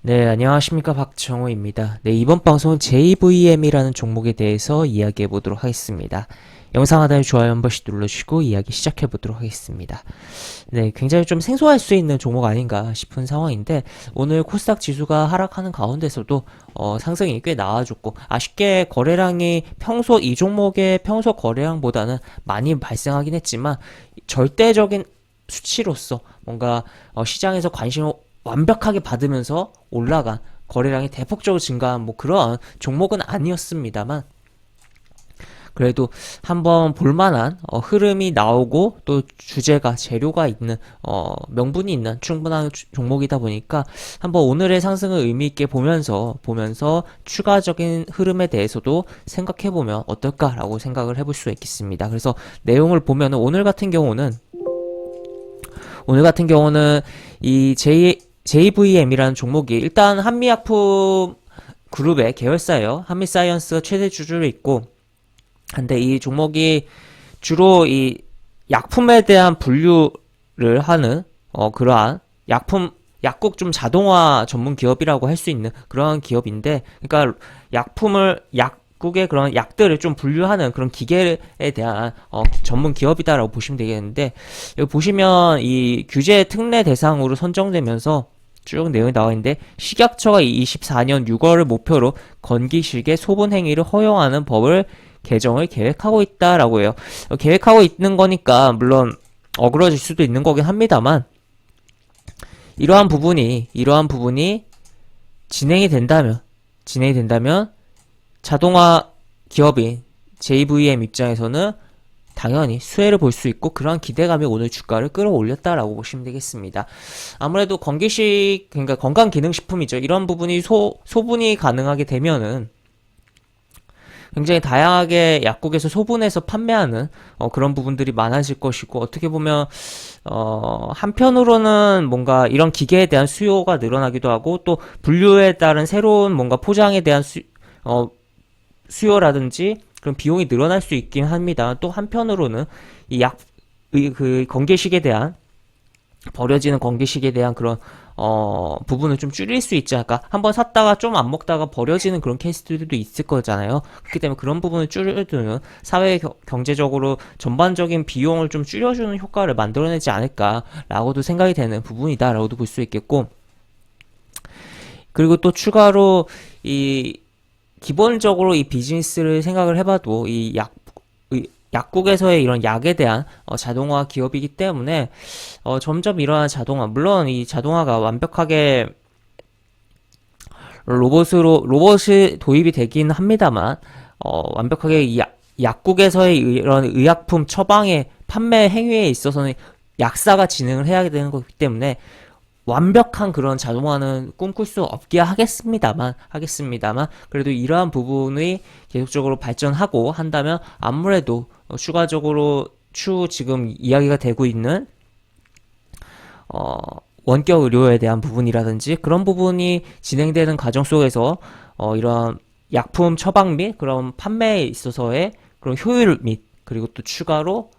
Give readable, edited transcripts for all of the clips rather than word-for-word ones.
네, 안녕하십니까. 박정호입니다. 네, 이번 방송은 JVM이라는 종목에 대해서 이야기해 보도록 하겠습니다. 영상 하단에 좋아요 한 번씩 눌러주시고 이야기 시작해 보도록 하겠습니다. 네, 굉장히 좀 생소할 수 있는 종목 아닌가 싶은 상황인데, 오늘 코스닥 지수가 하락하는 가운데서도 상승이 꽤 나와줬고, 아쉽게 거래량이 이 종목의 평소 거래량보다는 많이 발생하긴 했지만, 절대적인 수치로서 뭔가 시장에서 관심을 완벽하게 받으면서 올라간 거래량이 대폭적으로 증가한 뭐 그런 종목은 아니었습니다만, 그래도 한번 볼만한 흐름이 나오고 또 주제가 재료가 있는 명분이 있는 충분한 종목이다 보니까 한번 오늘의 상승을 의미 있게 보면서 추가적인 흐름에 대해서도 생각해 보면 어떨까라고 생각을 해볼 수 있겠습니다. 그래서 내용을 보면은 오늘 같은 경우는 이 JVM이라는 종목이 일단 한미약품 그룹의 계열사예요. 한미사이언스가 최대 주주를 있고, 근데 이 종목이 주로 이 약품에 대한 분류를 하는 그러한 약국 좀 자동화 전문 기업이라고 할 수 있는 그러한 기업인데, 그러니까 약국의 그런 약들을 좀 분류하는 그런 기계에 대한 전문 기업이다라고 보시면 되겠는데, 여기 보시면 이 규제 특례 대상으로 선정되면서 쭉 내용이 나와 있는데, 식약처가 24년 6월을 목표로 건기식의 소분 행위를 허용하는 법을 개정을 계획하고 있다라고 해요. 계획하고 있는 거니까 물론 어그러질 수도 있는 거긴 합니다만, 이러한 부분이 진행이 된다면 자동화 기업인 JVM 입장에서는 당연히 수혜를 볼 수 있고, 그러한 기대감이 오늘 주가를 끌어올렸다라고 보시면 되겠습니다. 아무래도 그러니까 건강기능식품이죠. 이런 부분이 소분이 가능하게 되면은 굉장히 다양하게 약국에서 소분해서 판매하는 그런 부분들이 많아질 것이고, 어떻게 보면 한편으로는 뭔가 이런 기계에 대한 수요가 늘어나기도 하고, 또 분류에 따른 새로운 뭔가 포장에 대한 수요라든지 그런 비용이 늘어날 수 있긴 합니다. 또 한편으로는 이 그 버려지는 건기식에 대한 그런 부분을 좀 줄일 수 있지 않을까. 한번 샀다가 좀 안 먹다가 버려지는 그런 케이스들도 있을 거잖아요. 그렇기 때문에 그런 부분을 줄여주는, 사회 경제적으로 전반적인 비용을 좀 줄여주는 효과를 만들어내지 않을까라고도 생각이 되는 부분이다라고도 볼 수 있겠고, 그리고 또 추가로 이 기본적으로 이 비즈니스를 생각을 해봐도 약국에서의 이런 약에 대한 자동화 기업이기 때문에 점점 이러한 물론 이 자동화가 완벽하게 로봇이 도입이 되긴 합니다만, 완벽하게 약국에서의 이런 의약품 처방의 판매 행위에 있어서는 약사가 진행을 해야 되는 거기 때문에 완벽한 그런 자동화는 꿈꿀 수 없게 하겠습니다만, 그래도 이러한 부분이 계속적으로 발전하고 한다면 아무래도 추가적으로 지금 이야기가 되고 있는 원격 의료에 대한 부분이라든지 그런 부분이 진행되는 과정 속에서 이런 약품 처방 및 그런 판매에 있어서의 그런 효율 및, 그리고 또 추가로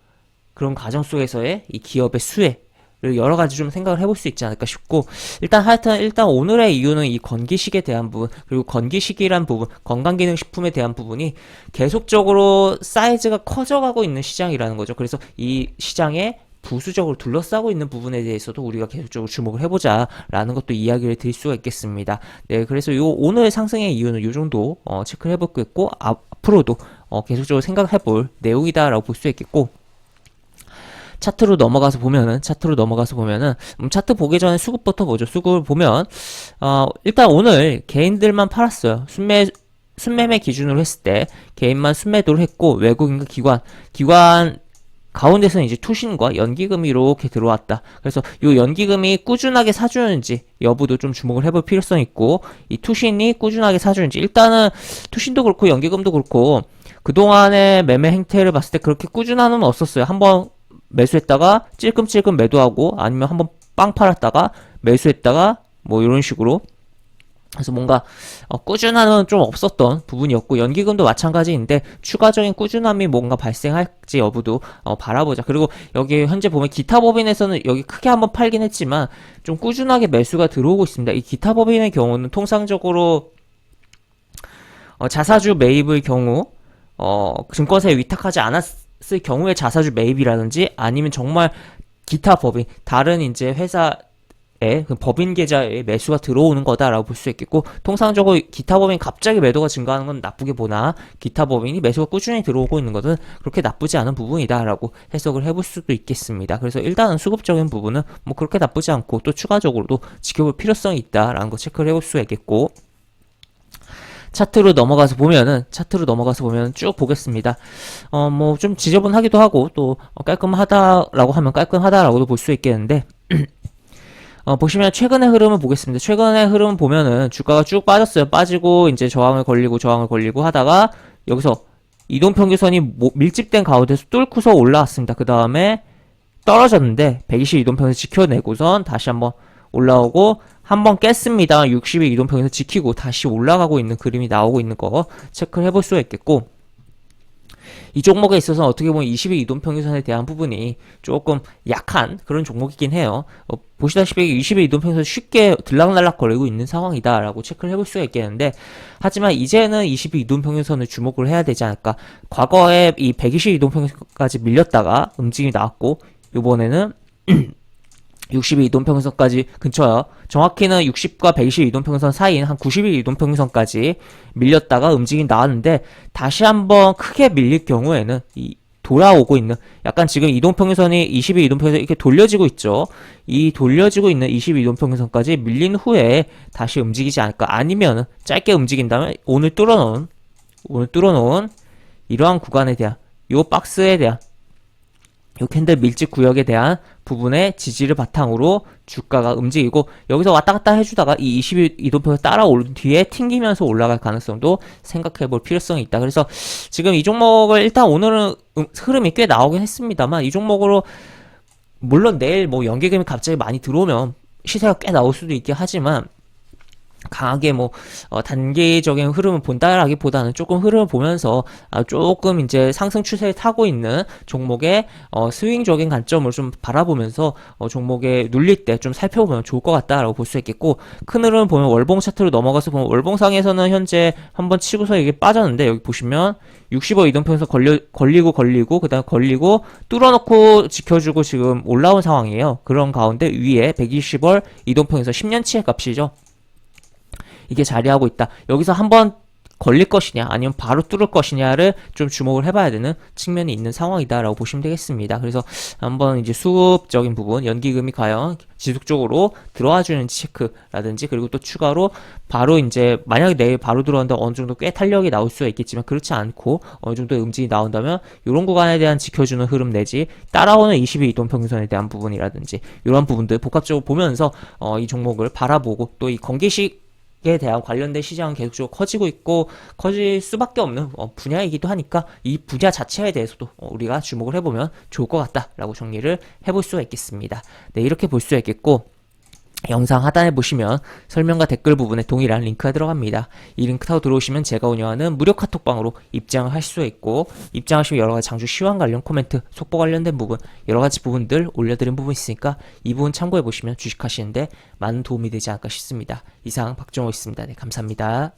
그런 과정 속에서의 이 기업의 수혜, 여러 가지 좀 생각을 해볼 수 있지 않을까 싶고, 일단 오늘의 이유는 이 건기식에 대한 부분, 그리고 건기식이란 부분, 건강기능식품에 대한 부분이 계속적으로 사이즈가 커져가고 있는 시장이라는 거죠. 그래서 이 시장에 부수적으로 둘러싸고 있는 부분에 대해서도 우리가 계속적으로 주목을 해보자라는 것도 이야기를 드릴 수가 있겠습니다. 네, 그래서 오늘 상승의 이유는 이 정도 체크를 해볼 거 있고, 앞으로도 계속적으로 생각을 해볼 내용이다라고 볼 수 있겠고, 차트로 넘어가서 보면은 차트 보기 전에 수급부터 보죠. 수급을 보면 일단 오늘 개인들만 팔았어요. 순매매 기준으로 했을 때 개인만 순매도를 했고, 외국인과 기관 가운데서는 이제 투신과 연기금이 이렇게 들어왔다. 그래서 이 연기금이 꾸준하게 사주는지 여부도 좀 주목을 해볼 필요성이 있고, 이 투신이 꾸준하게 사주는지, 일단은 투신도 그렇고 연기금도 그렇고 그동안의 매매 행태를 봤을 때 그렇게 꾸준함은 없었어요. 한번 매수했다가 찔끔찔끔 매도하고, 아니면 한번 빵 팔았다가 매수했다가 뭐 이런 식으로 그래서 뭔가 꾸준함은 좀 없었던 부분이었고, 연기금도 마찬가지인데 추가적인 꾸준함이 뭔가 발생할지 여부도 바라보자. 그리고 여기 현재 보면 기타 법인에서는 여기 크게 한번 팔긴 했지만 좀 꾸준하게 매수가 들어오고 있습니다. 이 기타 법인의 경우는 통상적으로 자사주 매입의 경우 증권사에 위탁하지 않았을 경우에 자사주 매입이라든지, 아니면 정말 기타 법인, 다른 이제 회사에 그 법인 계좌에 매수가 들어오는 거다라고 볼 수 있겠고, 통상적으로 기타 법인 갑자기 매도가 증가하는 건 나쁘게 보나 기타 법인이 매수가 꾸준히 들어오고 있는 것은 그렇게 나쁘지 않은 부분이다라고 해석을 해볼 수도 있겠습니다. 그래서 일단은 수급적인 부분은 뭐 그렇게 나쁘지 않고, 또 추가적으로도 지켜볼 필요성이 있다라는 거 체크를 해볼 수 있겠고, 차트로 넘어가서 보면은 쭉 보겠습니다. 뭐 좀 지저분하기도 하고, 또 깔끔하다라고 하면 깔끔하다라고도 볼 수 있겠는데, 보시면 최근의 흐름을 보겠습니다. 최근의 흐름 보면은 주가가 쭉 빠졌어요. 빠지고 이제 저항을 걸리고 하다가 여기서 이동평균선이 밀집된 가운데서 뚫고서 올라왔습니다. 그 다음에 떨어졌는데 120 이동평균선 지켜내고선 다시 한번 올라오고 한번 깼습니다. 60일 이동평균선 지키고 다시 올라가고 있는 그림이 나오고 있는 거 체크를 해볼 수가 있겠고, 이 종목에 있어서 어떻게 보면 20일 이동평균선에 대한 부분이 조금 약한 그런 종목이긴 해요. 보시다시피 20일 이동평균선 쉽게 들락날락 거리고 있는 상황이다라고 체크를 해볼 수가 있겠는데, 하지만 이제는 20일 이동평균선을 주목을 해야 되지 않을까. 과거에 이 120일 이동평균선까지 밀렸다가 움직임이 나왔고, 이번에는 60일 이동평균선까지 근처요. 정확히는 60과 120일 이동평균선 사이인 한 90일 이동평균선까지 밀렸다가 움직임 나왔는데, 다시 한번 크게 밀릴 경우에는 돌아오고 있는, 약간 지금 이동평균선이 20일 이동평균선 이렇게 돌려지고 있죠. 이 돌려지고 있는 20일 이동평균선까지 밀린 후에 다시 움직이지 않을까. 아니면 짧게 움직인다면 오늘 뚫어놓은 이러한 구간에 대한, 요 박스에 대한, 요 캔들 밀집 구역에 대한 부분의 지지를 바탕으로 주가가 움직이고, 여기서 왔다 갔다 해주다가 이 20일 이동평균 따라오른 뒤에 튕기면서 올라갈 가능성도 생각해 볼 필요성이 있다. 그래서 지금 이 종목을 일단 오늘은 흐름이 꽤 나오긴 했습니다만, 이 종목으로 물론 내일 뭐 연계금이 갑자기 많이 들어오면 시세가 꽤 나올 수도 있긴 하지만, 강하게 뭐 단기적인 흐름을 본다라기보다는 조금 흐름을 보면서 조금 이제 상승 추세에 타고 있는 종목의 스윙적인 관점을 좀 바라보면서 종목에 눌릴 때 좀 살펴보면 좋을 것 같다라고 볼 수 있겠고, 큰 흐름을 보면 월봉 차트로 넘어가서 보면 월봉상에서는 현재 한번 치고서 이게 빠졌는데, 여기 보시면 60호 이동평에서 걸리고 그 다음에 걸리고 뚫어놓고 지켜주고 지금 올라온 상황이에요. 그런 가운데 위에 120월 이동평에서 10년치의 값이죠. 이게 자리하고 있다. 여기서 한번 걸릴 것이냐 아니면 바로 뚫을 것이냐를 좀 주목을 해봐야 되는 측면이 있는 상황이다라고 보시면 되겠습니다. 그래서 한번 이제 수급적인 부분, 연기금이 과연 지속적으로 들어와 주는지 체크라든지, 그리고 또 추가로 바로 이제 만약에 내일 바로 들어온다 어느 정도 꽤 탄력이 나올 수가 있겠지만, 그렇지 않고 어느 정도의 움직임이 나온다면 이런 구간에 대한 지켜주는 흐름 내지 따라오는 20일 이동평균선에 대한 부분이라든지, 이런 부분들 복합적으로 보면서 이 종목을 바라보고, 또 이 건기식 에 대한 관련된 시장은 계속적으로 커지고 있고 커질 수밖에 없는 분야이기도 하니까, 이 분야 자체에 대해서도 우리가 주목을 해보면 좋을 것 같다라고 정리를 해볼 수가 있겠습니다. 네, 이렇게 볼 수가 있겠고, 영상 하단에 보시면 설명과 댓글 부분에 동일한 링크가 들어갑니다. 이 링크 타고 들어오시면 제가 운영하는 무료 카톡방으로 입장을 하실 수 있고, 입장하시면 여러가지 장주 시황 관련 코멘트, 속보 관련된 부분, 여러가지 부분들 올려드린 부분 있으니까 이 부분 참고해보시면 주식하시는데 많은 도움이 되지 않을까 싶습니다. 이상 박종호였습니다. 네, 감사합니다.